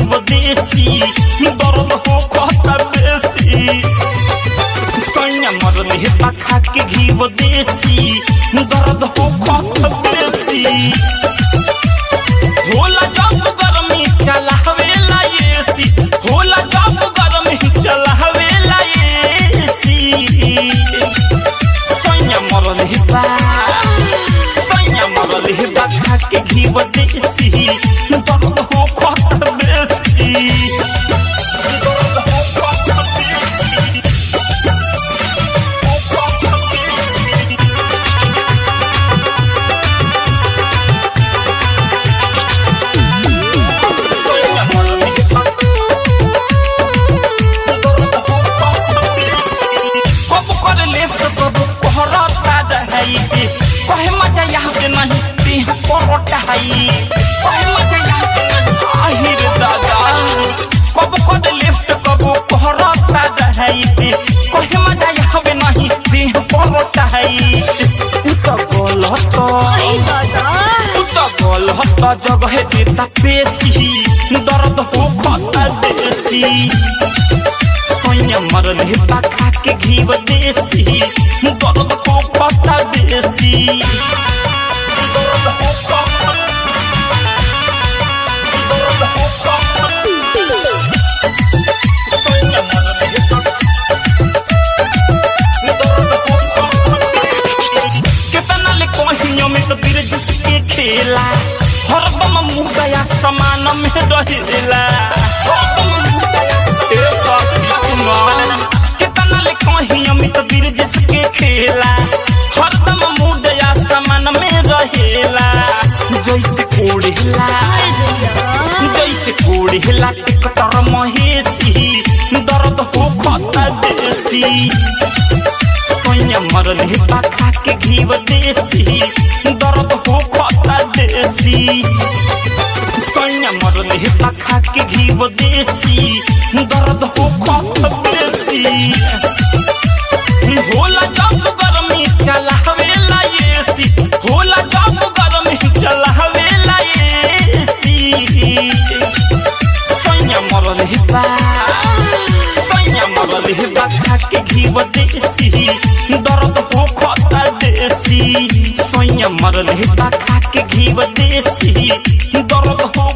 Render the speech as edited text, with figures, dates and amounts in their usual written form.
देसी दर्द हो खाता बेसी सैया मरल है पखा के घी देसी दर्द हो खाता बेसी होला जब गरमी चलावेला एसी होला जब गरमी चलावेला एसी सैया मरल है पखा के घी देसी दर्द हो खाता बेसी कहे मजा यहाँ पे नहीं देह परोटा आहिर दादा कब कद लेफ्ट कब पहरता दहाई पे कहे मजा यहाँ पे नहीं देह परोटा गलत जगह देता पेशी दर्द हो खाता देसी सैया मरल है पखा के घी देसी दर्द हो खाता देसी कितना ले कहियो में तो बीरज के खेला हरदम मुँह गया समान में रहेला कितना ले कहियो में तो बीरज के खेला हरदम मुँह गया समान में रहेला जैसे कोड़ेला टिकटर महेशी दर्द हो खाता देसी सैया मरल है पखा के घी देसी दर्द हो खाता देसी सैया मरल है पखा के घी देसी दर्द हो खाता देसी होला जब गरमी चलावेला एसी होला जब गरमी चलावेला एसी सैया मरल है पखा के घी देसी दर्द हो खाता देसी सैया मरल है पखा के घी देसी दर्द हो